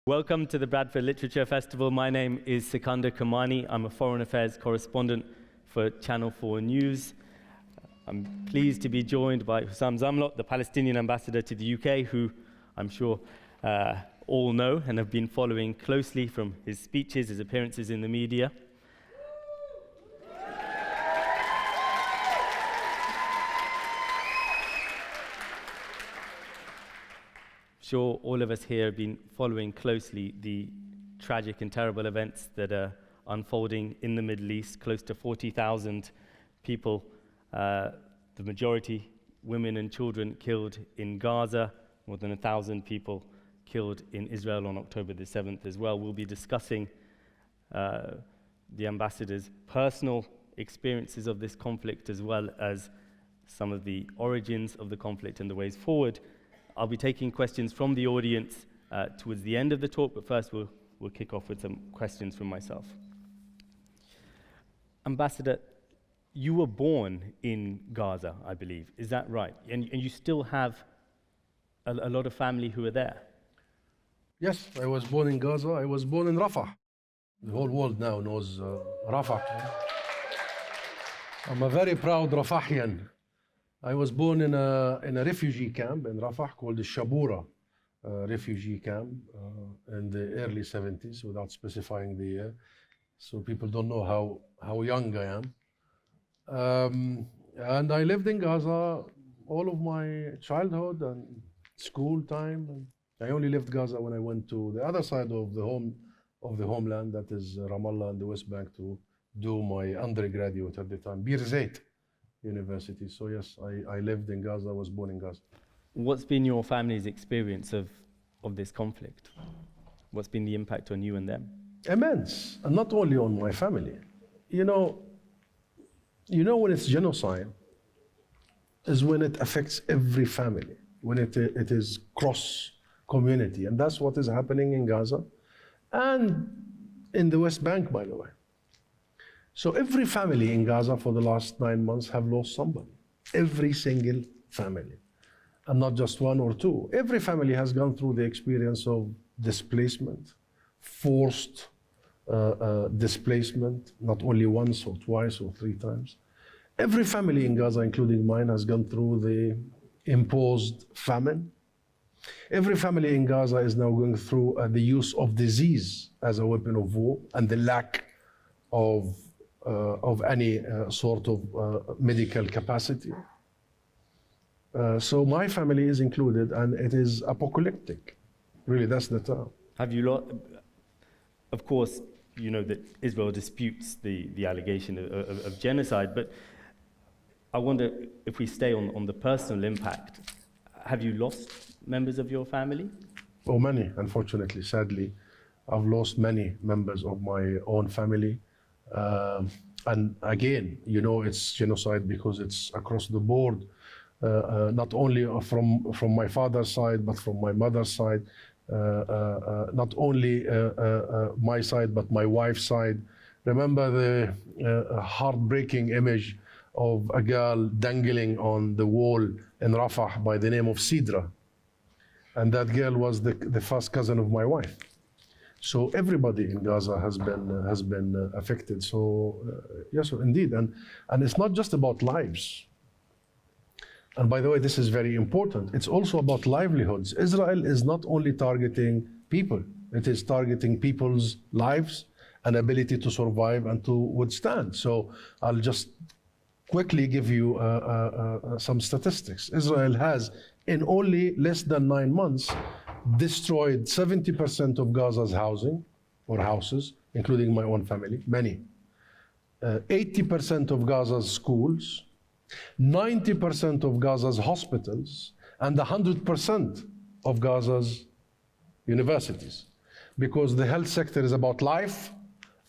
Welcome to the Bradford Literature Festival. My name is Sikandar Kamani. I'm a foreign affairs correspondent for Channel 4 News. I'm pleased to be joined by Husam Zomlot, the Palestinian Ambassador to the UK, who I'm sure all know and have been following closely from his speeches, his appearances in the media. Sure, all of us here have been following closely the tragic and terrible events that are unfolding in the Middle East. Close to 40,000 people, the majority women and children, killed in Gaza, more than 1,000 people killed in Israel on October the 7th as well. We'll be discussing the ambassador's personal experiences of this conflict, as well as some of the origins of the conflict and the ways forward. I'll be taking questions from the audience towards the end of the talk, but first we'll kick off with some questions from myself. Ambassador, you were born in Gaza, I believe. Is that right? And you still have a lot of family who are there? Yes, I was born in Gaza. I was born in Rafah. The whole world now knows Rafah. I'm a very proud Rafahian. I was born in a refugee camp in Rafah called the Shabura refugee camp in the early 70s, without specifying the year, so people don't know how young I am. And I lived in Gaza all of my childhood and school time. And I only left Gaza when I went to the other side of the homeland, that is Ramallah and the West Bank, to do my undergraduate at the time, Bir Zayt University. So yes, I lived in Gaza, I was born in Gaza. What's been your family's experience of this conflict? What's been the impact on you and them? Immense, and not only on my family. You know when it's genocide is when it affects every family, when it is cross community, and that's what is happening in Gaza and in the West Bank, by the way. So every family in Gaza for the last 9 months have lost somebody. Every single family. And not just one or two. Every family has gone through the experience of displacement, forced displacement, not only once or twice or 3 times. Every family in Gaza, including mine, has gone through the imposed famine. Every family in Gaza is now going through the use of disease as a weapon of war and the lack of any sort of medical capacity. So my family is included, and it is apocalyptic. Really, that's the term. Have you of course, you know that Israel disputes the allegation of genocide, but I wonder if we stay on the personal impact. Have you lost members of your family? Oh, many, unfortunately, sadly. I've lost many members of my own family. And again, it's genocide because it's across the board, not only from my father's side, but from my mother's side, not only my side, but my wife's side. Remember the heartbreaking image of a girl dangling on the wall in Rafah by the name of Sidra. And that girl was the first cousin of my wife. So everybody in Gaza has been affected. So yes, indeed, and it's not just about lives. And by the way, this is very important. It's also about livelihoods. Israel is not only targeting people; it is targeting people's lives and ability to survive and to withstand. So I'll just quickly give you some statistics. Israel has, in only less than 9 months, destroyed 70% of Gaza's housing or houses, including my own family, many. 80% of Gaza's schools, 90% of Gaza's hospitals, and 100% of Gaza's universities. Because the health sector is about life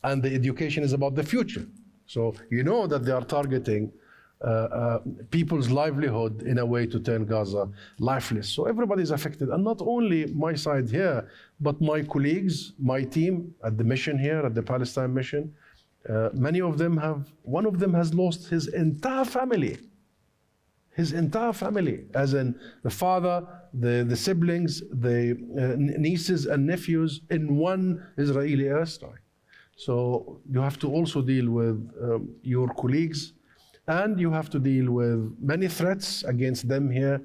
and the education is about the future. So you know that they are targeting people's livelihood in a way to turn Gaza lifeless. So everybody's affected, and not only my side here, but my colleagues, my team at the mission here, at the Palestine mission. One of them has lost his entire family His entire family, as in the father, the siblings, the nieces and nephews in one Israeli airstrike. So you have to also deal with your colleagues, and you have to deal with many threats against them here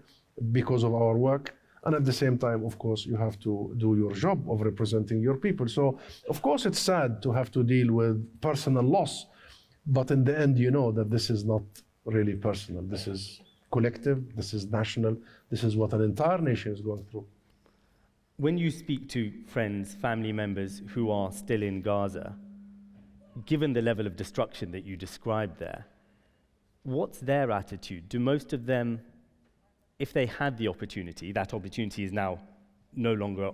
because of our work. And at the same time, of course, you have to do your job of representing your people. So, of course, it's sad to have to deal with personal loss, but in the end, you know that this is not really personal. This is collective, this is national, this is what an entire nation is going through. When you speak to friends, family members who are still in Gaza, given the level of destruction that you described there, what's their attitude? Do most of them, if they had the opportunity, that opportunity is now no longer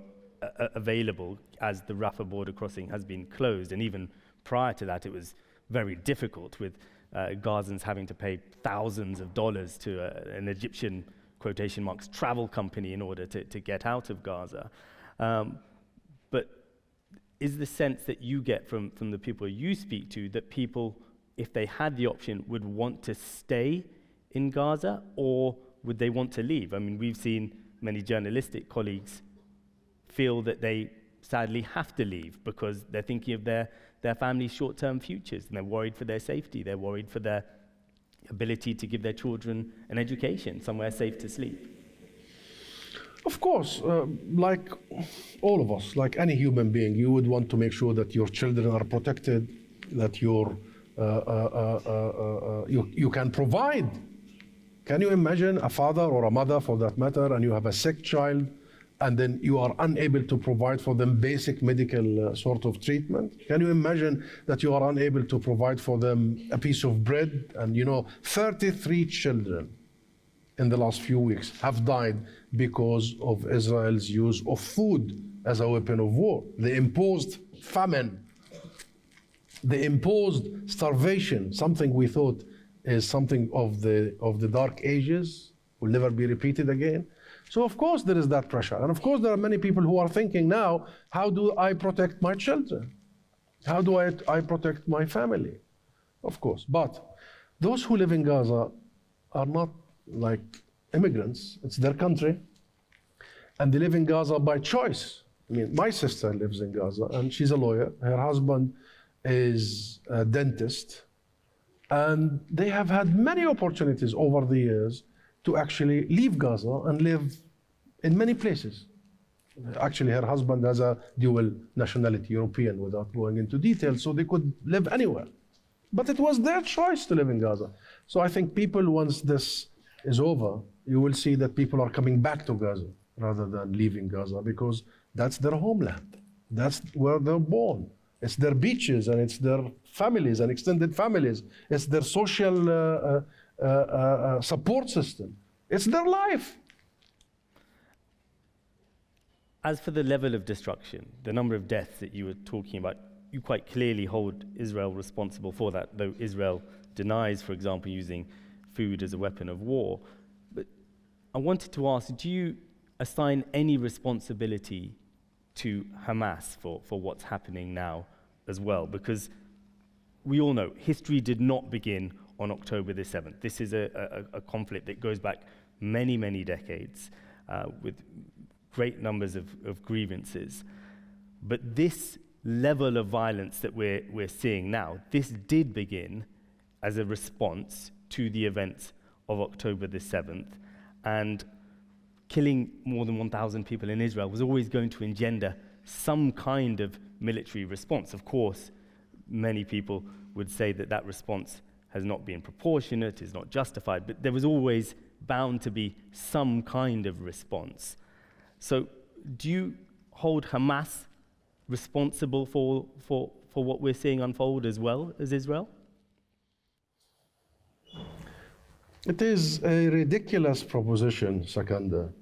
available as the Rafah border crossing has been closed, and even prior to that it was very difficult with Gazans having to pay thousands of dollars to an Egyptian, quotation marks, travel company in order to get out of Gaza. But is the sense that you get from the people you speak to that people, if they had the option, would want to stay in Gaza, or would they want to leave? I mean, we've seen many journalistic colleagues feel that they sadly have to leave because they're thinking of their family's short-term futures, and they're worried for their safety, they're worried for their ability to give their children an education, somewhere safe to sleep. Of course, like all of us, like any human being, you would want to make sure that your children are protected, that you can provide. Can you imagine a father or a mother, for that matter, and you have a sick child, and then you are unable to provide for them basic medical sort of treatment? Can you imagine that you are unable to provide for them a piece of bread? And 33 children in the last few weeks have died because of Israel's use of food as a weapon of war. The imposed famine, the imposed starvation, something we thought is something of the dark ages, will never be repeated again. So of course there is that pressure. And of course there are many people who are thinking now, how do I protect my children? How do I protect my family? Of course. But those who live in Gaza are not like immigrants. It's their country. And they live in Gaza by choice. I mean, my sister lives in Gaza and she's a lawyer. Her husband is a dentist. And they have had many opportunities over the years to actually leave Gaza and live in many places. Actually, her husband has a dual nationality, European, without going into detail, so they could live anywhere. But it was their choice to live in Gaza. So I think people, once this is over, you will see that people are coming back to Gaza rather than leaving Gaza, because that's their homeland. That's where they're born. It's their beaches, and it's their families and extended families. It's their social support system. It's their life. As for the level of destruction, the number of deaths that you were talking about, you quite clearly hold Israel responsible for that, though Israel denies, for example, using food as a weapon of war. But I wanted to ask, do you assign any responsibility to Hamas for what's happening now as well? Because we all know history did not begin on October the 7th. This is a conflict that goes back many, many decades with great numbers of grievances. But this level of violence that we're seeing now, this did begin as a response to the events of October the 7th. And killing more than 1,000 people in Israel was always going to engender some kind of military response. Of course, many people would say that that response has not been proportionate, is not justified, but there was always bound to be some kind of response. So do you hold Hamas responsible for what we're seeing unfold as well as Israel? It is a ridiculous proposition, Sakanda.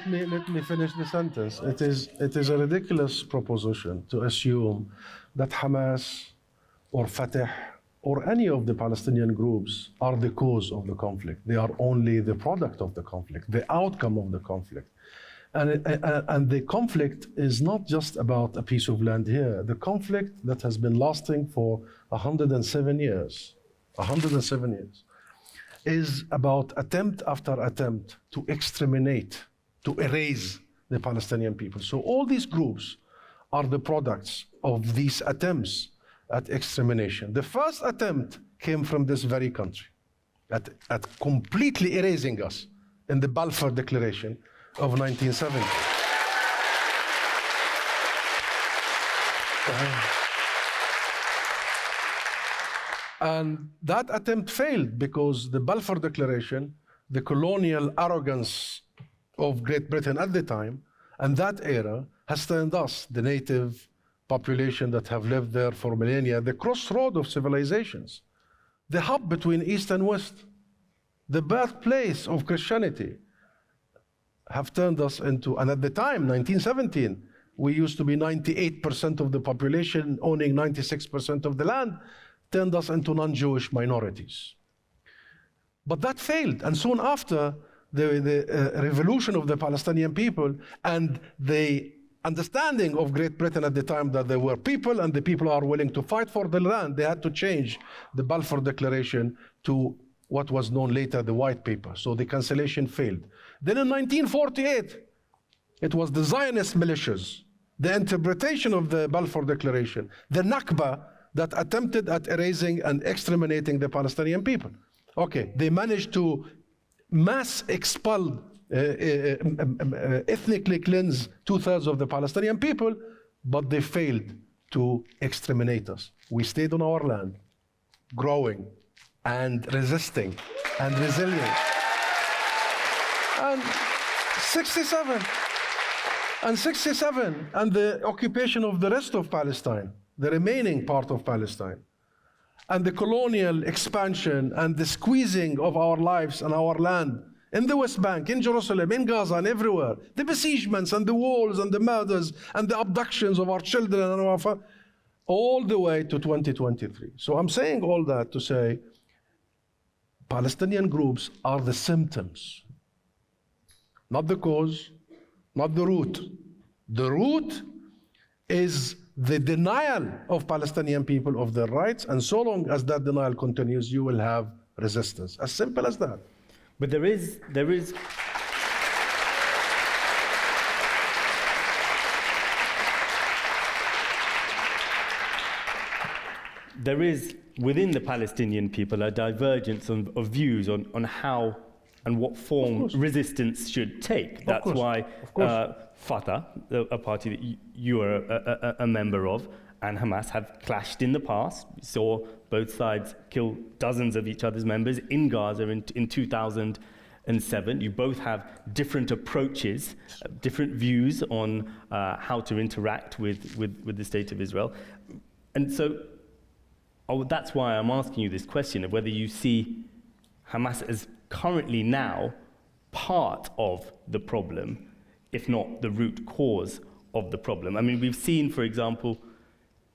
Let me finish the sentence. It is a ridiculous proposition to assume that Hamas or Fatah or any of the Palestinian groups are the cause of the conflict. They are only the product of the conflict, the outcome of the conflict. And the conflict is not just about a piece of land here. The conflict that has been lasting for 107 years, is about attempt after attempt to exterminate, to erase the Palestinian people. So all these groups are the products of these attempts at extermination. The first attempt came from this very country at completely erasing us in the Balfour Declaration of 1970. And that attempt failed because the Balfour Declaration, the colonial arrogance of Great Britain at the time, and that era has turned us, the native population that have lived there for millennia, the crossroad of civilizations, the hub between East and West, the birthplace of Christianity, have turned us into, and at the time, 1917, we used to be 98% of the population owning 96% of the land, turned us into non-Jewish minorities. But that failed, and soon after, the revolution of the Palestinian people and the understanding of Great Britain at the time that there were people and the people are willing to fight for the land, they had to change the Balfour Declaration to what was known later the White Paper. So the cancellation failed. Then in 1948, it was the Zionist militias, the interpretation of the Balfour Declaration, the Nakba, that attempted at erasing and exterminating the Palestinian people. Okay, they managed to mass expel, ethnically cleanse 2/3 of the Palestinian people, but they failed to exterminate us. We stayed on our land, growing and resisting and resilient. And 67, and the occupation of the rest of Palestine, the remaining part of Palestine, and the colonial expansion and the squeezing of our lives and our land in the West Bank, in Jerusalem, in Gaza, and everywhere, the besiegements and the walls and the murders and the abductions of our children and our all the way to 2023. So I'm saying all that to say Palestinian groups are the symptoms, not the cause, not the root. The root is the denial of Palestinian people of their rights, and so long as that denial continues, you will have resistance. As simple as that. But there is within the Palestinian people a divergence of views on how and what form resistance should take. That's why Fatah, a party that you are a member of, and Hamas have clashed in the past. We saw both sides kill dozens of each other's members in Gaza in 2007. You both have different approaches, different views on how to interact with the state of Israel. And so that's why I'm asking you this question of whether you see Hamas as currently now part of the problem, if not the root cause of the problem. I mean, we've seen, for example,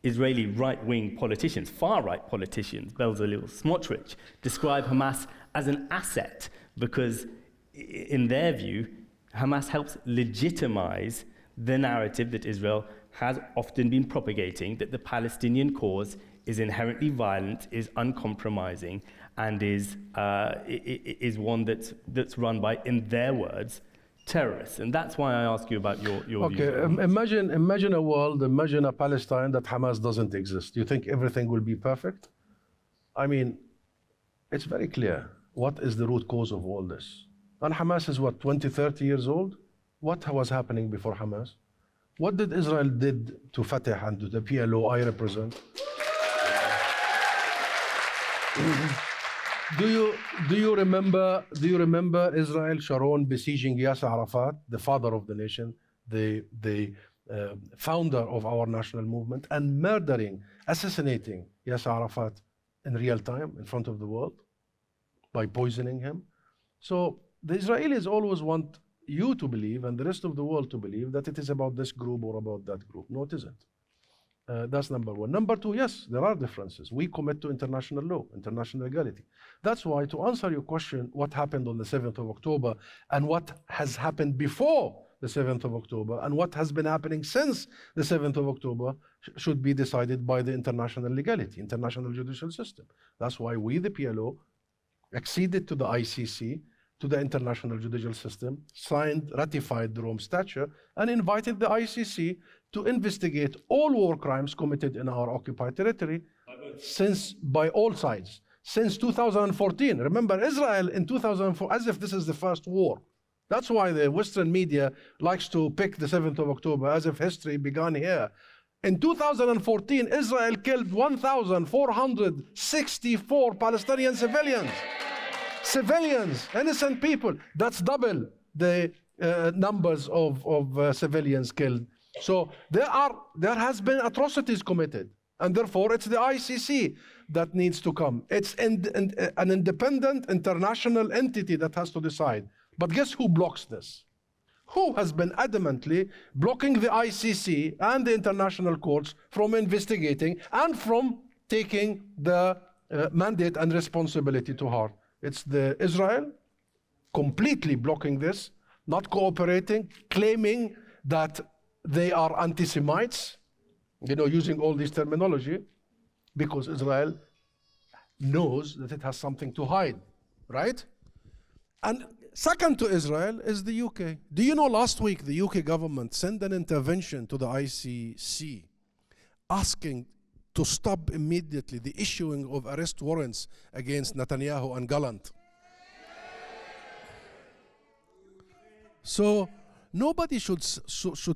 Israeli right-wing politicians, far-right politicians, Bezalel Smotrich, describe Hamas as an asset because, in their view, Hamas helps legitimize the narrative that Israel has often been propagating, that the Palestinian cause is inherently violent, is uncompromising, and is one that's run by, in their words, terrorists. And that's why I ask you about your views. Okay, imagine a world, imagine a Palestine that Hamas doesn't exist. Do you think everything will be perfect? I mean, it's very clear. What is the root cause of all this? And Hamas is what, 20, 30 years old? What was happening before Hamas? What did Israel did to Fatah and to the PLO I represent? Do you remember Israel Sharon besieging Yasser Arafat, the father of the nation, the founder of our national movement, and assassinating Yasser Arafat in real time in front of the world by poisoning him? So the Israelis always want you to believe and the rest of the world to believe that it is about this group or about that group. No, it isn't. That's number one. Number two, yes, there are differences. We commit to international law, international legality. That's why, to answer your question, what happened on the 7th of October and what has happened before the 7th of October and what has been happening since the 7th of October should be decided by the international legality, international judicial system. That's why we, the PLO, acceded to the ICC, to the international judicial system, signed, ratified the Rome Statute, and invited the ICC to investigate all war crimes committed in our occupied territory by all sides. Since 2014, remember Israel in 2004, as if this is the first war. That's why the Western media likes to pick the 7th of October as if history began here. In 2014, Israel killed 1,464 Palestinian civilians. Civilians, innocent people. That's double the numbers of civilians killed. So there has been atrocities committed, and therefore it's the ICC that needs to come. It's an independent international entity that has to decide. But guess who blocks this? Who has been adamantly blocking the ICC and the international courts from investigating and from taking the mandate and responsibility to heart? It's the Israel completely blocking this, not cooperating, claiming that they are anti-Semites, using all this terminology, because Israel knows that it has something to hide, right? And second to Israel is the UK. Do you know last week the UK government sent an intervention to the ICC asking to stop immediately the issuing of arrest warrants against Netanyahu and Gallant? So nobody should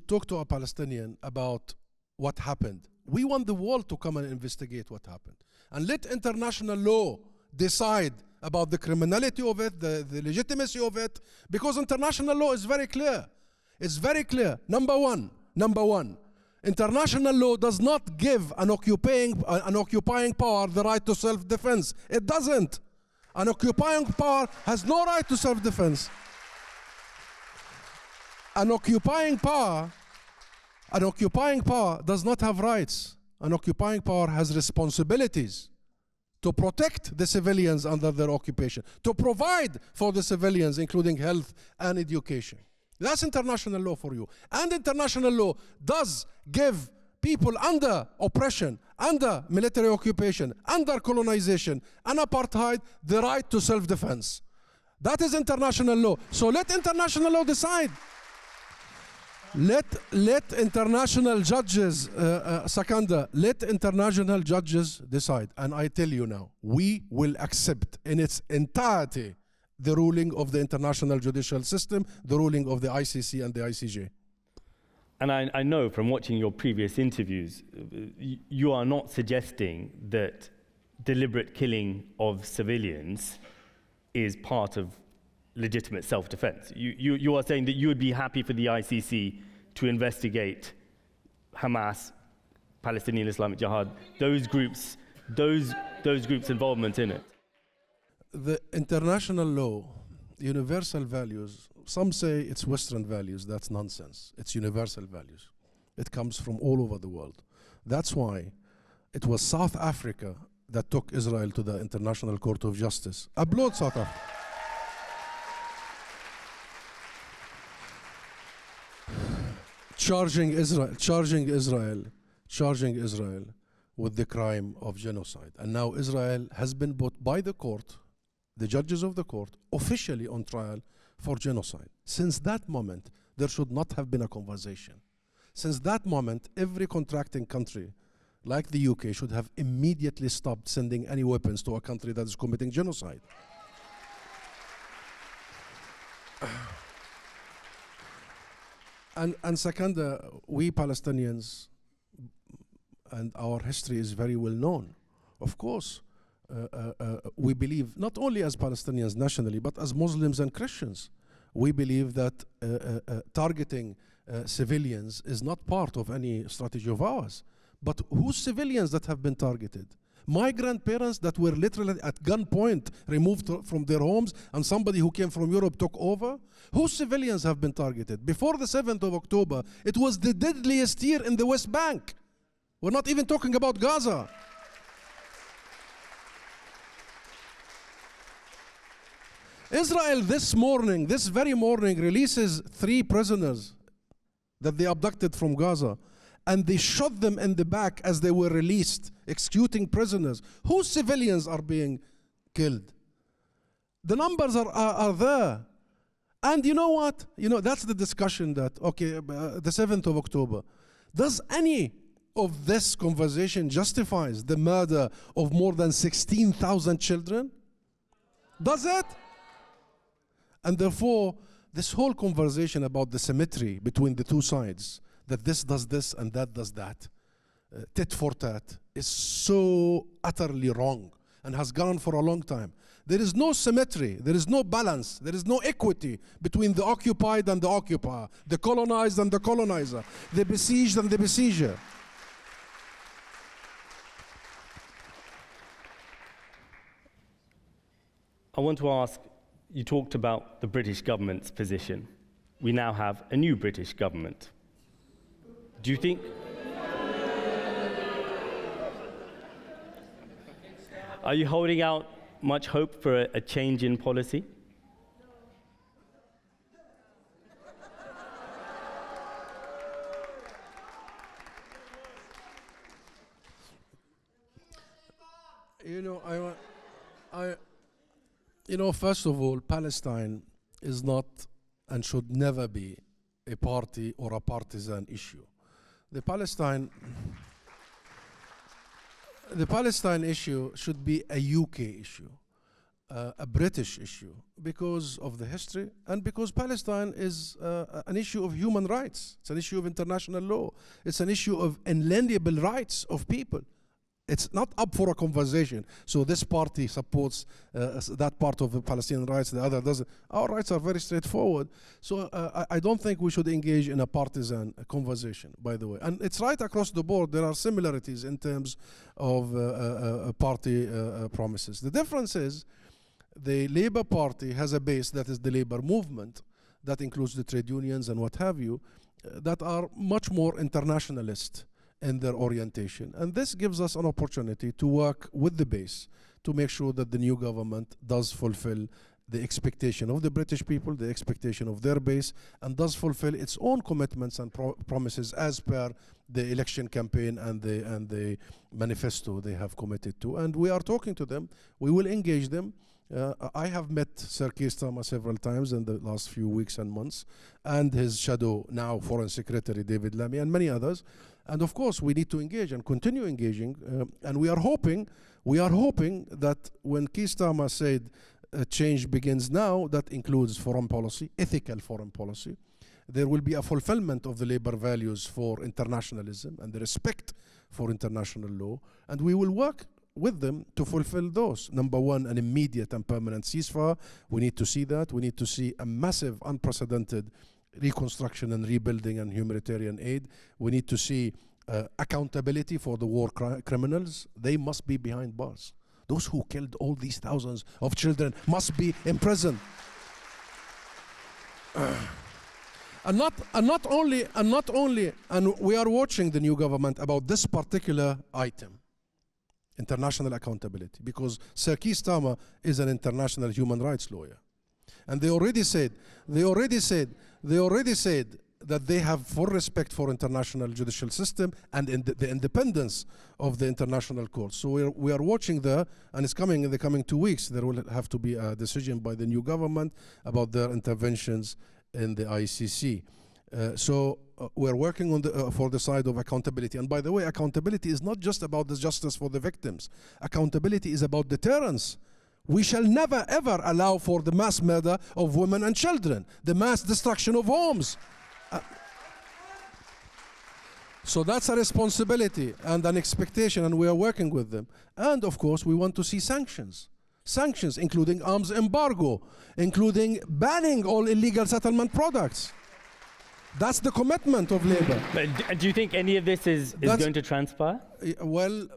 talk to a Palestinian about what happened. We want the world to come and investigate what happened. And let international law decide about the criminality of it, the legitimacy of it, because international law is very clear. It's very clear. Number one, international law does not give an occupying power the right to self-defense. It doesn't. An occupying power has no right to self-defense. An occupying power does not have rights. An occupying power has responsibilities to protect the civilians under their occupation, to provide for the civilians, including health and education. That's international law for you. And international law does give people under oppression, under military occupation, under colonization, and apartheid the right to self-defense. That is international law. So let international law decide. Let international judges, Sakanda, let international judges decide. And I tell you now, we will accept in its entirety the ruling of the international judicial system, the ruling of the ICC and the ICJ. And I know from watching your previous interviews, you are not suggesting that deliberate killing of civilians is part of legitimate self-defense. You are saying that you would be happy for the ICC to investigate Hamas, Palestinian Islamic Jihad, those groups' involvement in it. The international law, universal values, some say it's Western values. That's nonsense. It's universal values. It comes from all over the world. That's why it was South Africa that took Israel to the International Court of Justice. Applaud South Africa. Charging Israel with the crime of genocide. And now Israel has been put by the court, the judges of the court, officially on trial for genocide. Since that moment, there should not have been a conversation. Since that moment, every contracting country, like the UK, should have immediately stopped sending any weapons to a country that is committing genocide. And second, we Palestinians, and our history is very well known. Of course, we believe, not only as Palestinians nationally, but as Muslims and Christians, we believe that targeting civilians is not part of any strategy of ours. But whose civilians that have been targeted? My grandparents that were literally at gunpoint removed from their homes, and somebody who came from Europe took over? Whose civilians have been targeted? Before the 7th of October, it was the deadliest year in the West Bank. We're not even talking about Gaza. Israel this very morning, releases 3 prisoners that they abducted from Gaza, and they shot them in the back as they were released, executing prisoners. Whose civilians are being killed? The numbers are there. And you know what? You know, that's the discussion that, okay, the 7th of October. Does any of this conversation justifies the murder of more than 16,000 children? Does it? And therefore, this whole conversation about the symmetry between the two sides, that this does this and that does that, tit for tat, is so utterly wrong and has gone on for a long time. There is no symmetry, there is no balance, there is no equity between the occupied and the occupier, the colonized and the colonizer, the besieged and the besieger. I want to ask, you talked about the British government's position. We now have a new British government. Do you think... Are you holding out much hope for a change in policy? First of all, Palestine is not and should never be a party or a partisan issue. The Palestine issue should be a UK issue, a British issue, because of the history and because Palestine is an issue of human rights. It's an issue of international law. It's an issue of inalienable rights of people. It's not up for a conversation. So this party supports that part of the Palestinian rights, the other doesn't. Our rights are very straightforward. So I don't think we should engage in a partisan conversation, by the way. And it's right across the board. There are similarities in terms of party promises. The difference is the Labour Party has a base that is the labor movement, that includes the trade unions and what have you, that are much more internationalist in their orientation. And this gives us an opportunity to work with the base to make sure that the new government does fulfill the expectation of the British people, the expectation of their base, and does fulfill its own commitments and promises as per the election campaign and the manifesto they have committed to. And we are talking to them. We will engage them. I have met Sir Keir Starmer several times in the last few weeks and months, and his shadow, now Foreign Secretary David Lammy, and many others. And of course, we need to engage and continue engaging. And we are hoping that when Keir Starmer said change begins now, that includes foreign policy, ethical foreign policy. There will be a fulfillment of the labor values for internationalism and the respect for international law. And we will work with them to fulfill those. Number one, an immediate and permanent ceasefire. We need to see that. We need to see a massive, unprecedented reconstruction and rebuilding and humanitarian aid. We need to see accountability for the war criminals. They must be behind bars. Those who killed all these thousands of children must be in prison. And we are watching the new government about this particular item, international accountability, because Sir Keir Starmer is an international human rights lawyer. And they already said that they have full respect for international judicial system and the independence of the international courts. So we are watching there, and it's coming in the coming 2 weeks. There will have to be a decision by the new government about their interventions in the ICC. So we're working on for the side of accountability. And by the way, accountability is not just about the justice for the victims. Accountability is about deterrence. We shall never ever allow for the mass murder of women and children, the mass destruction of homes. So that's a responsibility and an expectation, and we are working with them. And of course, we want to see sanctions. Sanctions, including arms embargo, including banning all illegal settlement products. That's the commitment of Labour. But do you think any of this is going to transpire? Well,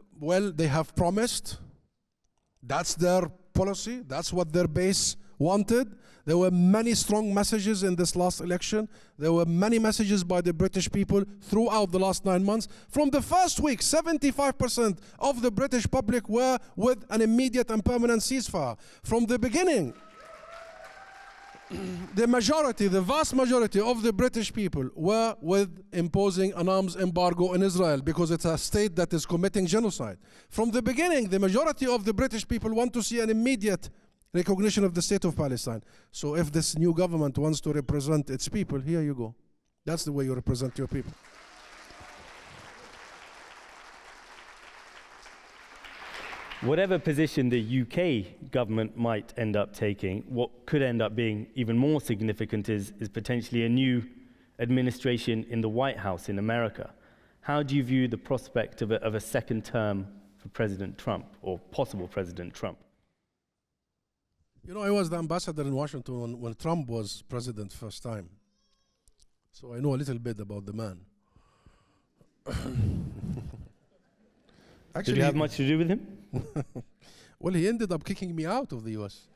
they have promised. That's their policy. That's what their base wanted. There were many strong messages in this last election. There were many messages by the British people throughout the last 9 months. From the first week, 75% of the British public were with an immediate and permanent ceasefire. From the beginning, the majority, the vast majority of the British people were with imposing an arms embargo in Israel because it's a state that is committing genocide. From the beginning, the majority of the British people want to see an immediate recognition of the state of Palestine. So if this new government wants to represent its people, here you go. That's the way you represent your people. Whatever position the UK government might end up taking, what could end up being even more significant is potentially a new administration in the White House in America. How do you view the prospect of a second term for President Trump, or possible President Trump? You know, I was the ambassador in Washington when Trump was president first time. So I know a little bit about the man. Did you have much to do with him? Well, he ended up kicking me out of the US.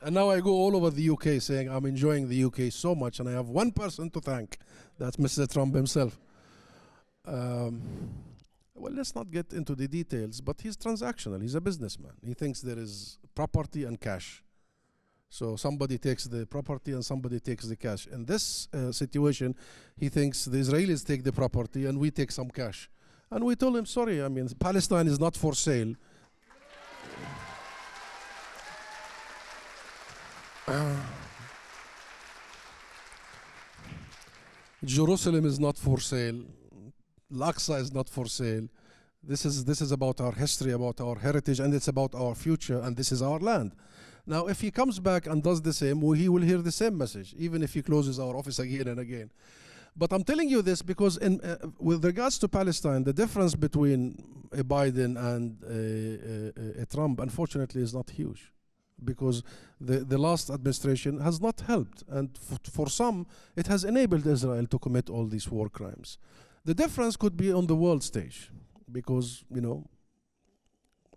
And now I go all over the UK saying I'm enjoying the UK so much, and I have one person to thank. That's Mr. Trump himself. Well, let's not get into the details, but he's transactional. He's a businessman. He thinks there is property and cash. So somebody takes the property and somebody takes the cash. In this situation, he thinks the Israelis take the property and we take some cash. And we told him, sorry, I mean, Palestine is not for sale. Jerusalem is not for sale. Al-Aqsa is not for sale. This is about our history, about our heritage, and it's about our future, and this is our land. Now, if he comes back and does the same, he will hear the same message, even if he closes our office again and again. But I'm telling you this because with regards to Palestine, the difference between a Biden and a Trump, unfortunately, is not huge. Because the last administration has not helped. And for some, it has enabled Israel to commit all these war crimes. The difference could be on the world stage. Because, you know,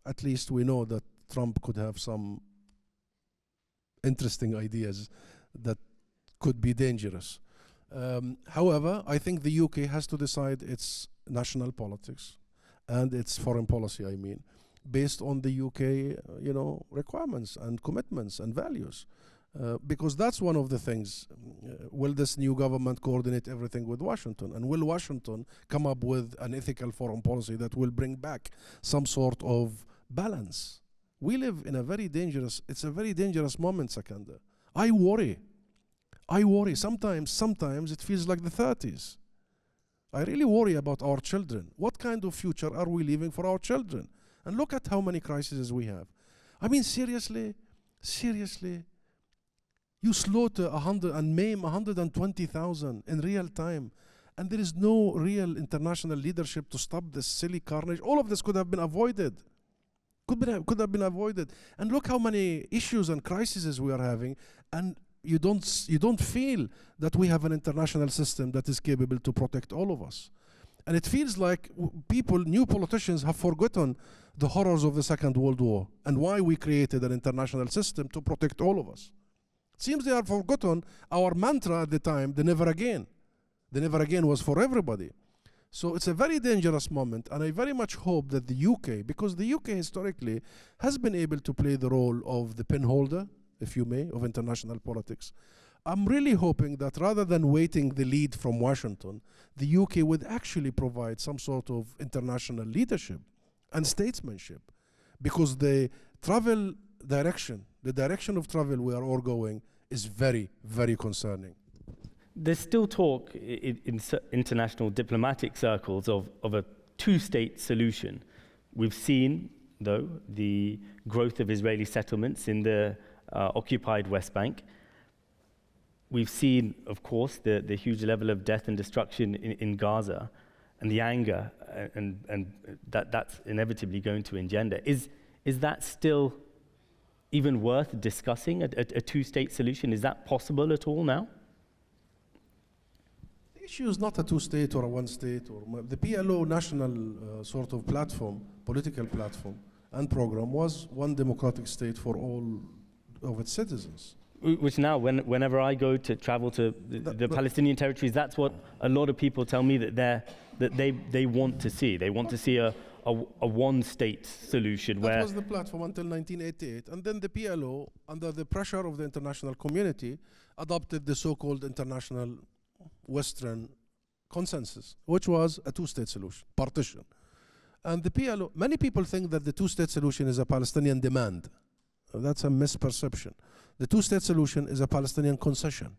at least we know that Trump could have some interesting ideas that could be dangerous. However, I think the UK has to decide its national politics and its foreign policy, I mean, based on the UK, you know, requirements and commitments and values. Because that's one of the things. Will this new government coordinate everything with Washington? And will Washington come up with an ethical foreign policy that will bring back some sort of balance? We live in a very dangerous, it's a very dangerous moment, Sakander. I worry. Sometimes it feels like the 30s. I really worry about our children. What kind of future are we leaving for our children? And look at how many crises we have. I mean, seriously, you slaughter 100 and maim 120,000 in real time, and there is no real international leadership to stop this silly carnage. All of this could have been avoided. Could have been avoided. And look how many issues and crises we are having, and you don't feel that we have an international system that is capable to protect all of us. And it feels like new politicians have forgotten the horrors of the Second World War and why we created an international system to protect all of us. It seems they have forgotten our mantra at the time, the never again. The never again was for everybody. So it's a very dangerous moment, and I very much hope that the UK, because the UK historically has been able to play the role of the penholder, if you may, of international politics. I'm really hoping that rather than waiting the lead from Washington, the UK would actually provide some sort of international leadership and statesmanship, because the direction of travel we are all going is very, very concerning. There's still talk in international diplomatic circles of a two-state solution. We've seen, though, the growth of Israeli settlements in the occupied West Bank. We've seen, of course, the huge level of death and destruction in Gaza, and the anger, and that's inevitably going to engender. Is that still even worth discussing, a two-state solution? Is that possible at all now? The issue is not a two-state or a one-state. The PLO national sort of platform, political platform and program was one democratic state for all of its citizens. Which now, whenever I go to travel to the Palestinian territories, that's what a lot of people tell me that they want to see. They want to see a one-state solution. That was the platform until 1988, and then the PLO, under the pressure of the international community, adopted the so-called international Western consensus, which was a two-state solution, partition. And the PLO, many people think that the two-state solution is a Palestinian demand. That's a misperception. The two-state solution is a Palestinian concession.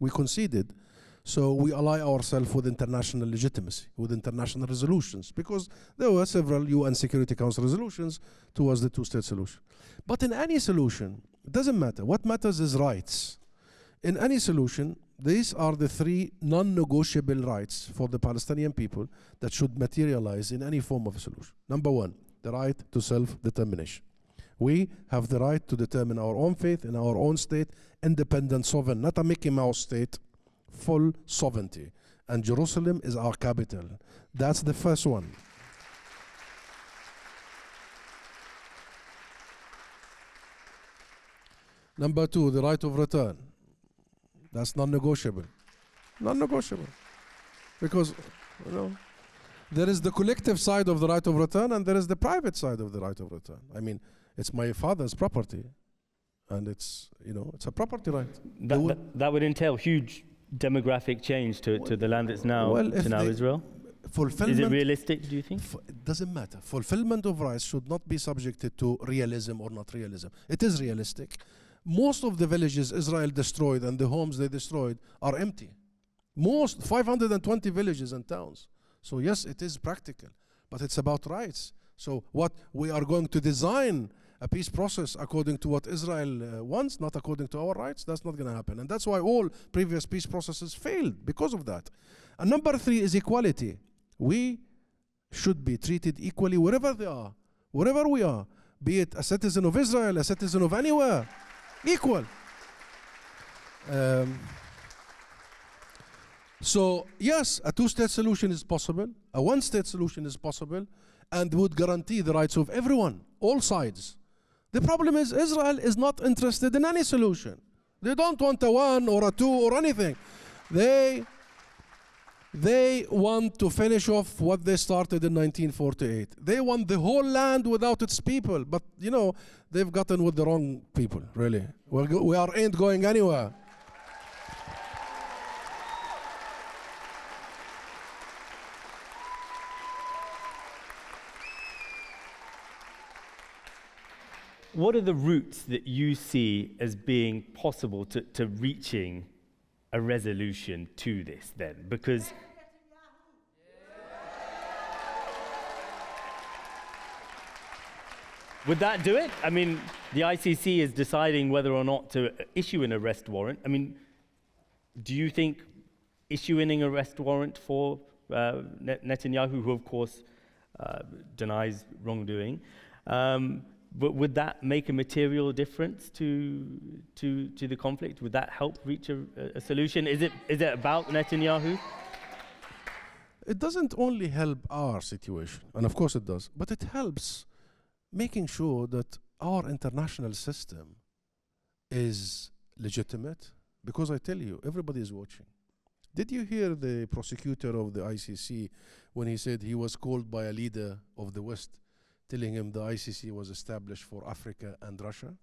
We conceded, so we ally ourselves with international legitimacy, with international resolutions, because there were several UN Security Council resolutions towards the two-state solution. But in any solution, it doesn't matter. What matters is rights. In any solution, these are the three non-negotiable rights for the Palestinian people that should materialize in any form of a solution. Number one, the right to self-determination. We have the right to determine our own fate in our own state, independent, sovereign, not a Mickey Mouse state, full sovereignty. And Jerusalem is our capital. That's the first one. Number two, the right of return. That's non-negotiable. Non-negotiable. Because, you know, there is the collective side of the right of return and there is the private side of the right of return. I mean, it's my father's property and it's, you know, it's a property right. That would entail huge demographic change to the land that's now, Israel? Is it realistic, do you think? It doesn't matter. Fulfillment of rights should not be subjected to realism or not realism. It is realistic. Most of the villages Israel destroyed and the homes they destroyed are empty. Most, 520 villages and towns. So yes, it is practical, but it's about rights. So what we are going to design a peace process according to what Israel wants, not according to our rights, that's not going to happen. And that's why all previous peace processes failed, because of that. And number three is equality. We should be treated equally wherever they are, wherever we are, be it a citizen of Israel, a citizen of anywhere, equal. So yes, a two-state solution is possible, a one-state solution is possible, and would guarantee the rights of everyone, all sides. The problem is Israel is not interested in any solution. They don't want a one or a two or anything. They want to finish off what they started in 1948. They want the whole land without its people, but you know, they've gotten with the wrong people, really. We ain't going anywhere. What are the routes that you see as being possible to reaching a resolution to this then? Because would that do it? I mean, the ICC is deciding whether or not to issue an arrest warrant. I mean, do you think issuing an arrest warrant for Netanyahu, who of course denies wrongdoing, but would that make a material difference to the conflict? Would that help reach a solution? Is it about Netanyahu? It doesn't only help our situation, and of course it does, but it helps making sure that our international system is legitimate. Because I tell you, everybody is watching. Did you hear the prosecutor of the ICC when he said he was called by a leader of the West telling him the ICC was established for Africa and Russia?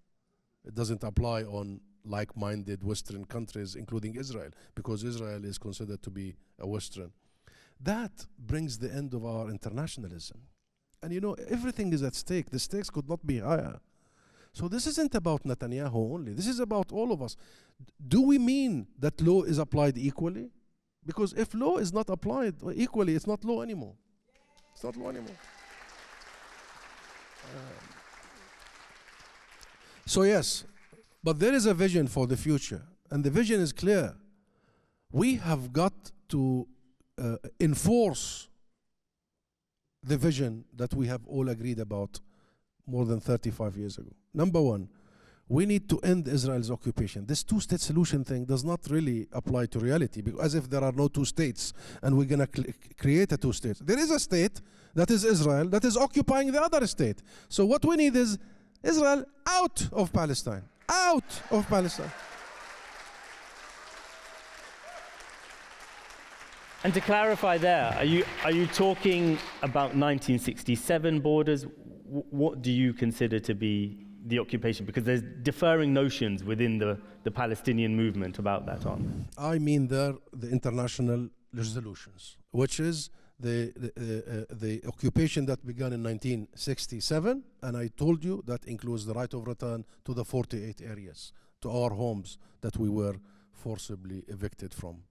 It doesn't apply on like-minded Western countries, including Israel, because Israel is considered to be a Western. That brings the end of our internationalism. And you know, everything is at stake. The stakes could not be higher. So this isn't about Netanyahu only. This is about all of us. Do we mean that law is applied equally? Because if law is not applied equally, it's not law anymore. It's not law anymore. So yes, but there is a vision for the future, and the vision is clear. We have got to enforce the vision that we have all agreed about more than 35 years ago. Number one, we need to end Israel's occupation. This two-state solution thing does not really apply to reality, because as if there are no two states and we're going to create a two-state. There is a state, that is Israel, that is occupying the other state. So what we need is Israel out of Palestine. out of Palestine. And to clarify there, are you talking about 1967 borders? What do you consider to be the occupation? Because there's differing notions within the Palestinian movement about that on. I mean the international resolutions, which is the occupation that began in 1967, and I told you that includes the right of return to the 48 areas, to our homes that we were forcibly evicted from,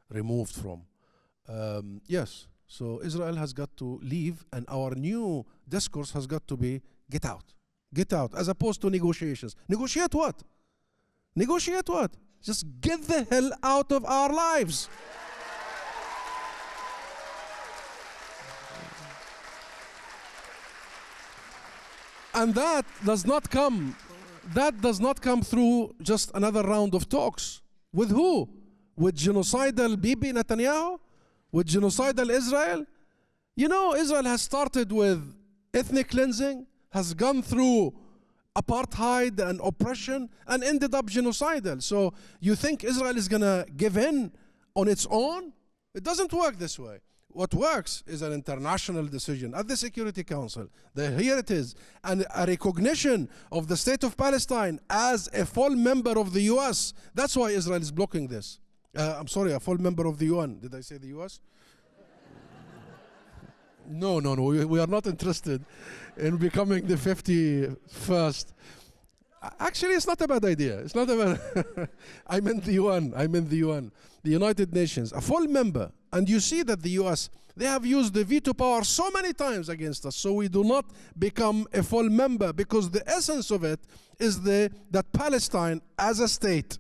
removed from. Yes, so Israel has got to leave, and our new discourse has got to be get out, as opposed to negotiations. Negotiate what? Negotiate what? Just get the hell out of our lives. And that does not come through just another round of talks. With who? With genocidal Bibi Netanyahu? With genocidal Israel? You know, Israel has started with ethnic cleansing, has gone through apartheid and oppression, and ended up genocidal. So you think Israel is going to give in on its own? It doesn't work this way. What works is an international decision at the Security Council. Here it is. And a recognition of the state of Palestine as a full member of the US. That's why Israel is blocking this. I'm sorry, a full member of the UN. Did I say the US? No. We are not interested in becoming the 51st. Actually, it's not a bad idea. It's not a bad. I meant the UN. The United Nations, a full member. And you see that the US, they have used the veto power so many times against us. So we do not become a full member, because the essence of it is that Palestine as a state,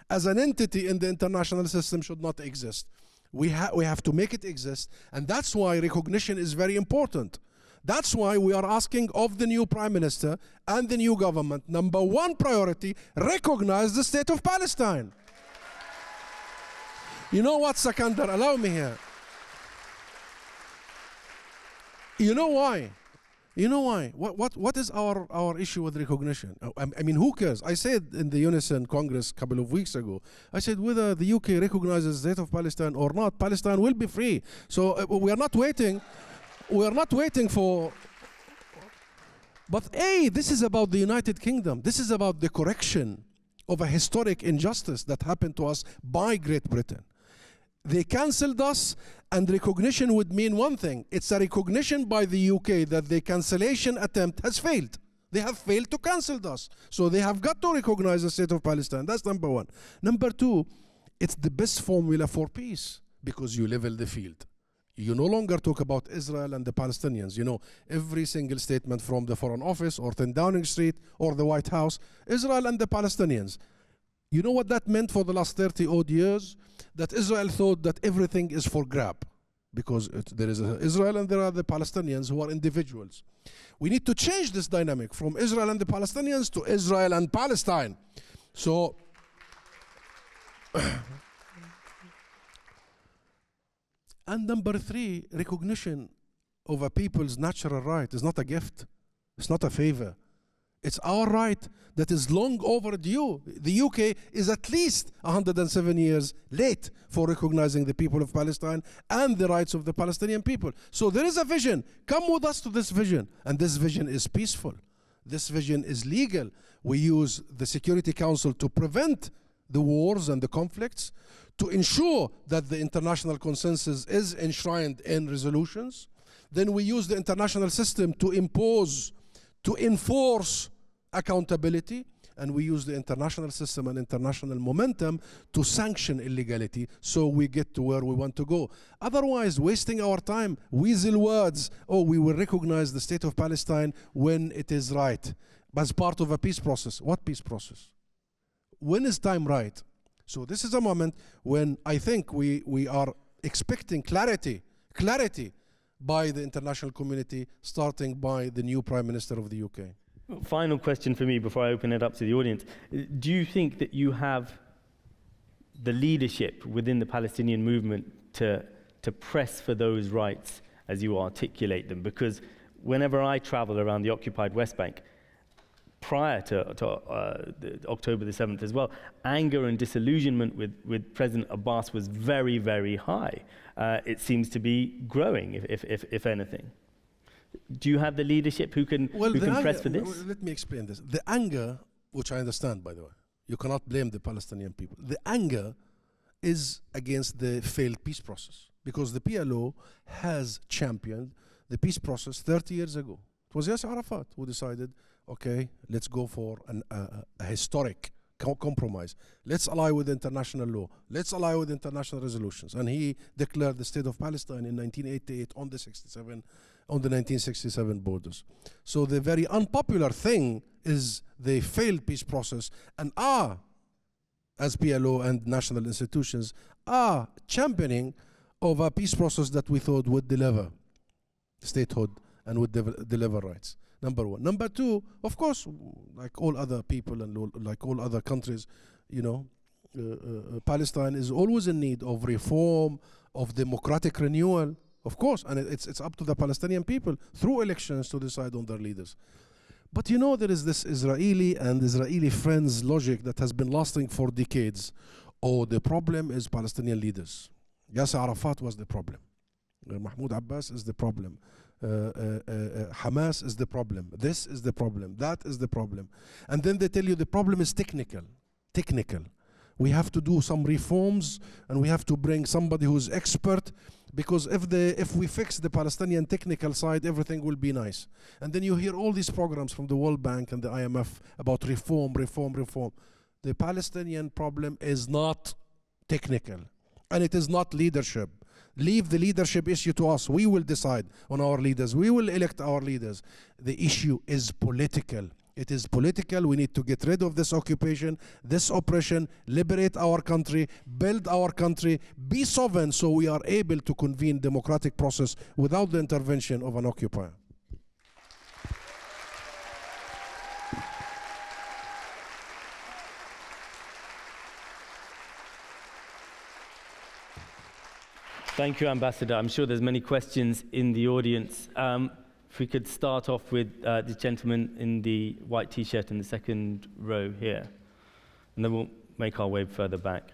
as an entity in the international system, should not exist. We have to make it exist. And that's why recognition is very important. That's why we are asking of the new Prime Minister and the new government, number one priority, recognize the state of Palestine. You know what, Sakandar? Allow me here. You know why? What is our issue with recognition? I mean, who cares? I said in the Unison Congress a couple of weeks ago, I said whether the UK recognizes the state of Palestine or not, Palestine will be free. So we are not waiting. We are not waiting for. But this is about the United Kingdom. This is about the correction of a historic injustice that happened to us by Great Britain. They cancelled us, and recognition would mean one thing. It's a recognition by the UK that the cancellation attempt has failed. They have failed to cancel us. So they have got to recognize the state of Palestine. That's number one. Number two, it's the best formula for peace, because you level the field. You no longer talk about Israel and the Palestinians. You know, every single statement from the Foreign Office or 10 Downing Street or the White House, Israel and the Palestinians. You know what that meant for the last 30 odd years? That Israel thought that everything is for grab, because there is Israel and there are the Palestinians who are individuals. We need to change this dynamic from Israel and the Palestinians to Israel and Palestine. So, and number three, recognition of a people's natural right is not a gift. It's not a favor. It's our right that is long overdue. The UK is at least 107 years late for recognizing the people of Palestine and the rights of the Palestinian people. So there is a vision. Come with us to this vision. And this vision is peaceful. This vision is legal. We use the Security Council to prevent the wars and the conflicts, to ensure that the international consensus is enshrined in resolutions. Then we use the international system to enforce accountability, and we use the international system and international momentum to sanction illegality, so we get to where we want to go. Otherwise, wasting our time, weasel words, we will recognize the state of Palestine when it is right, as part of a peace process. What peace process? When is time right? So this is a moment when I think we are expecting clarity by the international community, starting by the new Prime Minister of the UK. Final question for me before I open it up to the audience. Do you think that you have the leadership within the Palestinian movement to press for those rights as you articulate them? Because whenever I travel around the occupied West Bank, prior to October the 7th as well, anger and disillusionment with President Abbas was very, very high. It seems to be growing, if anything. Do you have the leadership who can press for this? Let me explain this. The anger, which I understand, by the way, you cannot blame the Palestinian people. The anger is against the failed peace process, because the PLO has championed the peace process 30 years ago. It was Yasser Arafat who decided, okay, let's go for a historic compromise. Let's ally with international law. Let's ally with international resolutions. And he declared the state of Palestine in 1988 on the 1967 borders. So the very unpopular thing is the failed peace process, and as PLO and national institutions, are championing of a peace process that we thought would deliver statehood and would deliver rights. Number one. Number two, of course, like all other people and like all other countries, Palestine is always in need of reform, of democratic renewal, of course, and it's up to the Palestinian people through elections to decide on their leaders. But there is this Israeli and Israeli friends logic that has been lasting for decades. Oh, the problem is Palestinian leaders. Yasser Arafat was the problem. Mahmoud Abbas is the problem. Hamas is the problem. This is the problem. That is the problem. And then they tell you the problem is technical. We have to do some reforms, and we have to bring somebody who's expert, because if we fix the Palestinian technical side, everything will be nice. And then you hear all these programs from the World Bank and the IMF about reform. The Palestinian problem is not technical, and it is not leadership. Leave the leadership issue to us. We will decide on our leaders. We will elect our leaders. The issue is political. It is political. We need to get rid of this occupation, this oppression, liberate our country, build our country, be sovereign, so we are able to convene democratic process without the intervention of an occupier. Thank you, Ambassador. I'm sure there's many questions in the audience. If we could start off with the gentleman in the white T-shirt in the second row here, and then we'll make our way further back.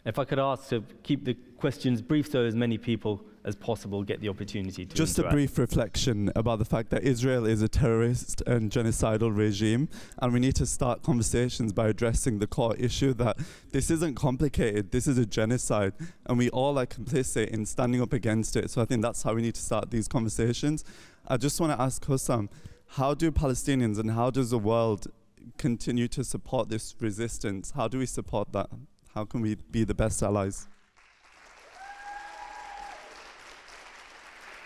If I could ask to keep the questions brief so as many people as possible get the opportunity to Just interact. a brief reflection about the fact that Israel is a terrorist and genocidal regime, and we need to start conversations by addressing the core issue that this isn't complicated, this is a genocide, and we all are complicit in standing up against it. So I think that's how we need to start these conversations. I just want to ask Husam, how do Palestinians and how does the world continue to support this resistance? How do we support that? How can we be the best allies?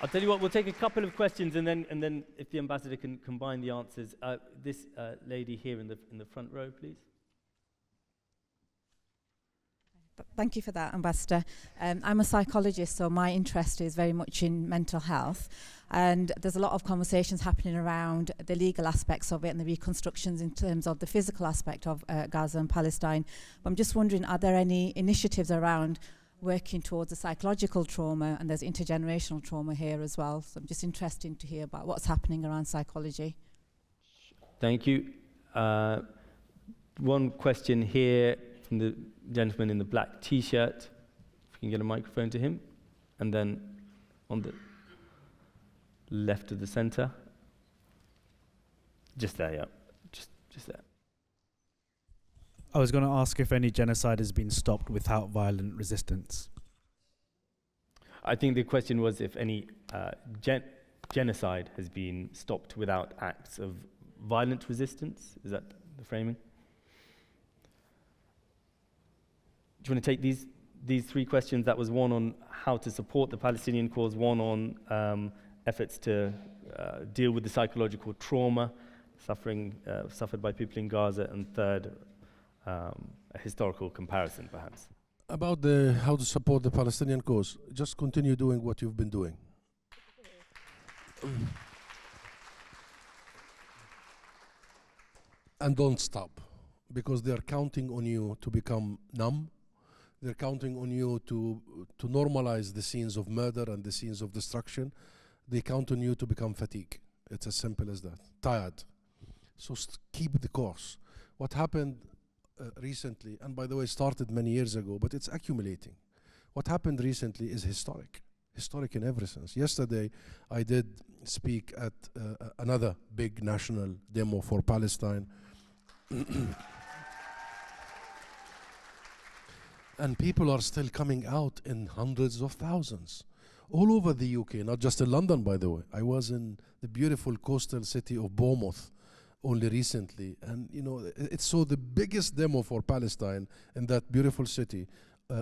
I'll tell you what, we'll take a couple of questions, and then if the ambassador can combine the answers. This lady here in the front row, please. Thank you for that, Ambassador. I'm a psychologist, so my interest is very much in mental health. And there's a lot of conversations happening around the legal aspects of it and the reconstructions in terms of the physical aspect of Gaza and Palestine. But I'm just wondering, are there any initiatives around working towards a psychological trauma? And there's intergenerational trauma here as well. So I'm just interested to hear about what's happening around psychology. Thank you. One question here from the gentleman in the black T-shirt. If we can get a microphone to him. And then on the left of the center. Just there, yeah. Just there. I was going to ask if any genocide has been stopped without violent resistance. I think the question was if any genocide has been stopped without acts of violent resistance. Is that the framing? Do you want to take these three questions? That was one on how to support the Palestinian cause, one on efforts to deal with the psychological trauma suffered by people in Gaza, and third, a historical comparison, perhaps. About how to support the Palestinian cause, just continue doing what you've been doing. And don't stop, because they're counting on you to become numb. They're counting on you to normalize the scenes of murder and the scenes of destruction. they count on you to become fatigue. It's as simple as that. Tired. So keep the course. What happened recently, and by the way, started many years ago, but it's accumulating. What happened recently is historic in every sense. Yesterday, I did speak at another big national demo for Palestine. And people are still coming out in hundreds of thousands all over the UK, not just in London, by the way. I was in the beautiful coastal city of Bournemouth only recently, and you know, it's so the biggest demo for Palestine in that beautiful city,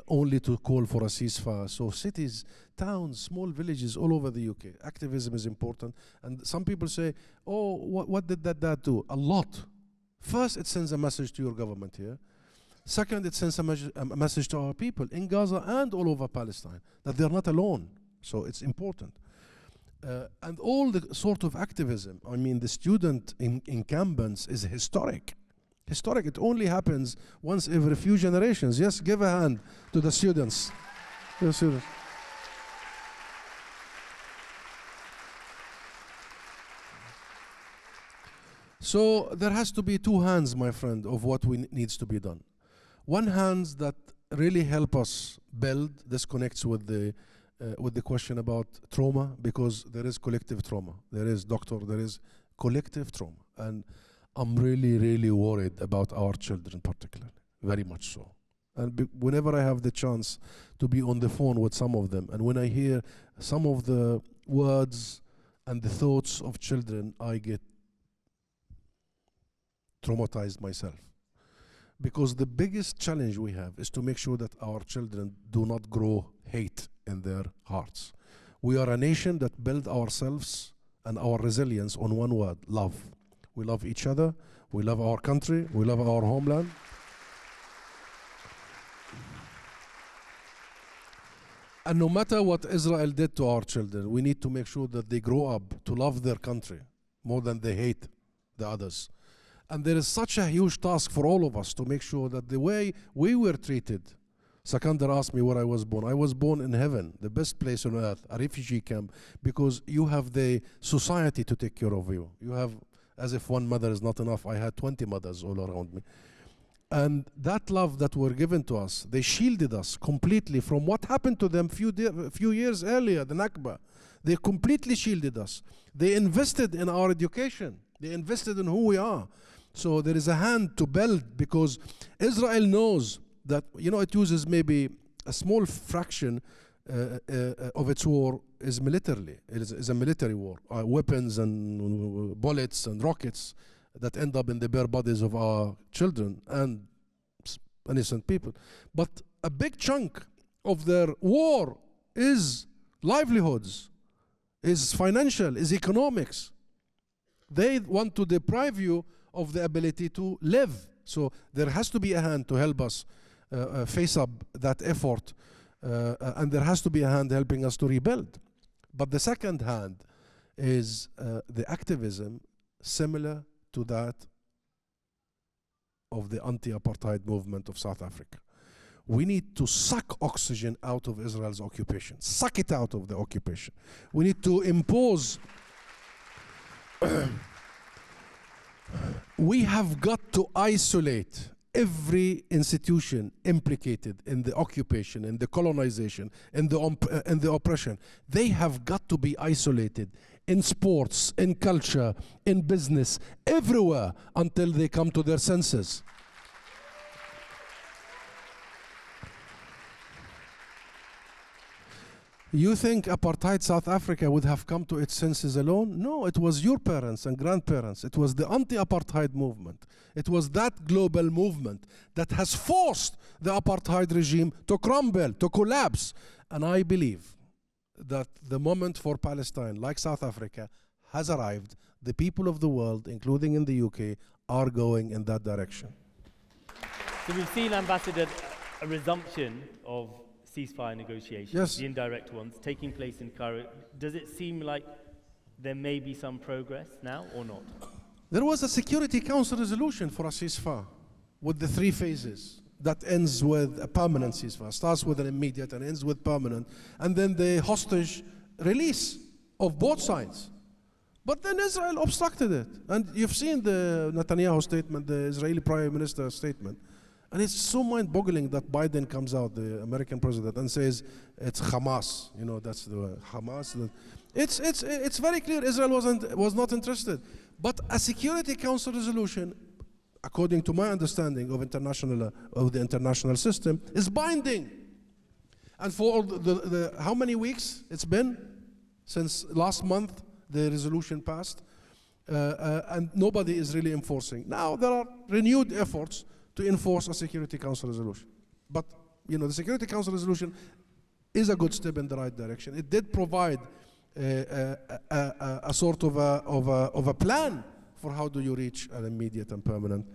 only to call for a ceasefire. So cities, towns, small villages all over the UK. Activism is important, and some people say, oh, what did that do? A lot. First, it sends a message to your government here. Second, it sends a message to our people in Gaza and all over Palestine that they're not alone. So it's important. And all the sort of activism, I mean, the student encampments is historic. Historic. It only happens once every few generations. Yes, give a hand to the students. The students. So there has to be two hands, my friend, of what needs to be done. One hand that really help us build. This connects with the question about trauma, because there is collective trauma. There is collective trauma. And I'm really, really worried about our children particularly, very much so. And whenever I have the chance to be on the phone with some of them, and when I hear some of the words and the thoughts of children, I get traumatized myself. Because the biggest challenge we have is to make sure that our children do not grow hate in their hearts. We are a nation that built ourselves and our resilience on one word: love. We love each other, we love our country, we love our homeland. And no matter what Israel did to our children, we need to make sure that they grow up to love their country more than they hate the others. And there is such a huge task for all of us to make sure that the way we were treated. Sakandar asked me where I was born. I was born in heaven, the best place on earth, a refugee camp, because you have the society to take care of you. You have, as if one mother is not enough. I had 20 mothers all around me. And that love that were given to us, they shielded us completely from what happened to them few years earlier, the Nakba. They completely shielded us. They invested in our education. They invested in who we are. So there is a hand to build, because Israel knows that, you know, it uses maybe a small fraction of its war is militarily. It is a military war. Weapons and bullets and rockets that end up in the bare bodies of our children and innocent people. But a big chunk of their war is livelihoods, is financial, is economics. They want to deprive you of the ability to live. So there has to be a hand to help us face up that effort, and there has to be a hand helping us to rebuild. But the second hand is the activism similar to that of the anti-apartheid movement of South Africa. We need to suck oxygen out of Israel's occupation, suck it out of the occupation. We need to impose we have got to isolate every institution implicated in the occupation, in the colonization, in the oppression. They have got to be isolated in sports, in culture, in business, everywhere, until they come to their senses. You think apartheid South Africa would have come to its senses alone? No, it was your parents and grandparents. It was the anti-apartheid movement. It was that global movement that has forced the apartheid regime to crumble, to collapse. And I believe that the moment for Palestine, like South Africa, has arrived. The people of the world, including in the UK, are going in that direction. So we've seen, Ambassador, a resumption of ceasefire negotiations, yes, the indirect ones, taking place in Cairo. Does it seem like there may be some progress now or not? There was a Security Council resolution for a ceasefire with the 3 phases that ends with a permanent ceasefire, starts with an immediate and ends with permanent, and then the hostage release of both sides. But then Israel obstructed it. And you've seen the Netanyahu statement, the Israeli Prime Minister statement. And it's so mind-boggling that Biden comes out, the American president, and says it's Hamas. You know, that's the Hamas. It's very clear Israel was not interested. But a Security Council resolution, according to my understanding of the international system, is binding. And for all the how many weeks it's been since last month the resolution passed, and nobody is really enforcing. Now there are renewed efforts to enforce a Security Council resolution. But you know, the Security Council resolution is a good step in the right direction. It did provide a sort of a plan for how do you reach an immediate and permanent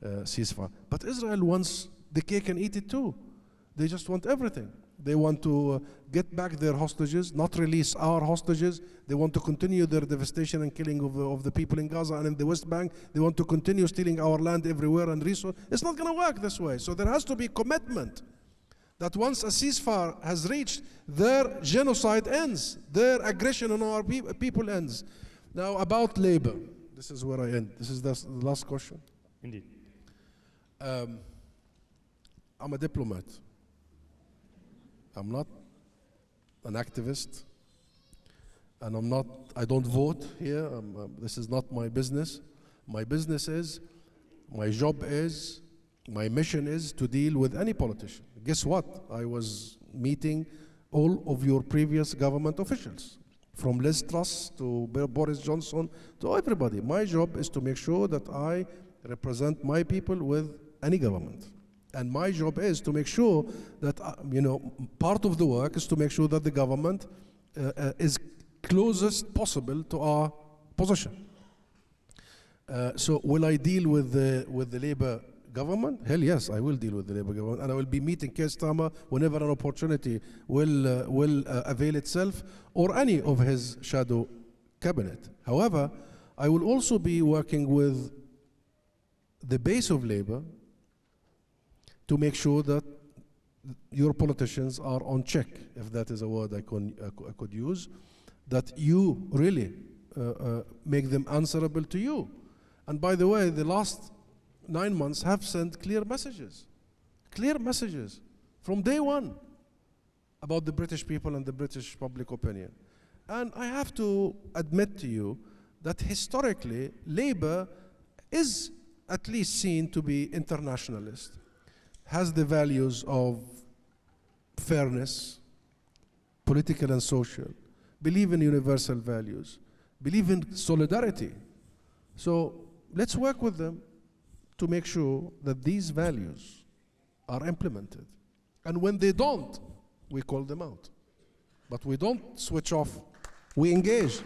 ceasefire. But Israel wants the cake and eat it too. They just want everything. They want to get back their hostages, not release our hostages. They want to continue their devastation and killing of the people in Gaza and in the West Bank. They want to continue stealing our land everywhere and resources. It's not going to work this way. So there has to be commitment that once a ceasefire has reached, their genocide ends, their aggression on our people ends. Now about labor, this is where I end. This is the last question. Indeed. I'm a diplomat. I'm not an activist, and I don't vote here. This is not my business. My business is, my job is, my mission is to deal with any politician. Guess what? I was meeting all of your previous government officials, from Liz Truss to Boris Johnson to everybody. My job is to make sure that I represent my people with any government. And my job is to make sure that, part of the work is to make sure that the government is closest possible to our position. So will I deal with the Labour government? Hell yes, I will deal with the Labour government. And I will be meeting Keir Starmer whenever an opportunity will avail itself, or any of his shadow cabinet. However, I will also be working with the base of Labour to make sure that your politicians are on check, if that is a word I could use, that you really make them answerable to you. And by the way, the last 9 months have sent clear messages from day one about the British people and the British public opinion. And I have to admit to you that historically, Labour is at least seen to be internationalist, has the values of fairness, political and social, believe in universal values, believe in solidarity. So let's work with them to make sure that these values are implemented. And when they don't, we call them out. But we don't switch off, we engage.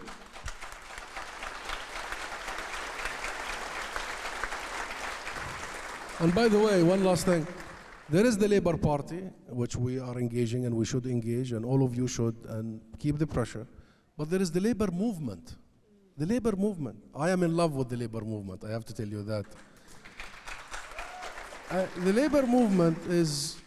And by the way, one last thing. There is the Labour Party, which we are engaging and we should engage, and all of you should, and keep the pressure. But there is the Labour movement. The Labour movement. I am in love with the Labour movement, I have to tell you that. The Labour movement is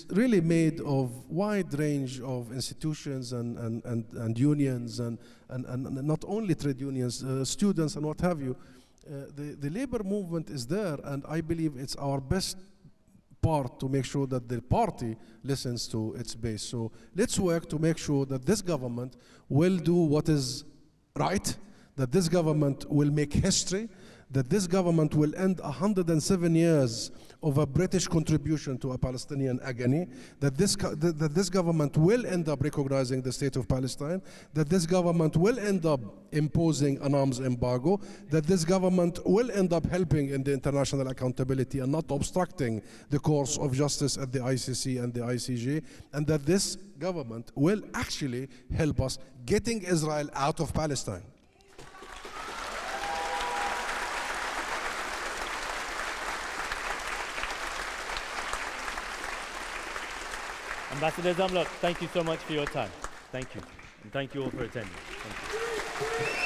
really made of wide range of institutions and unions and not only trade unions, students and what have you. The Labour movement is there, and I believe it's our best part to make sure that the party listens to its base. So let's work to make sure that this government will do what is right, that this government will make history, that this government will end 107 years of a British contribution to a Palestinian agony, that this government will end up recognizing the state of Palestine, that this government will end up imposing an arms embargo, that this government will end up helping in the international accountability and not obstructing the course of justice at the ICC and the ICJ, and that this government will actually help us getting Israel out of Palestine. Ambassador Zomlot, thank you so much for your time. Thank you. And thank you all for attending. Thank you.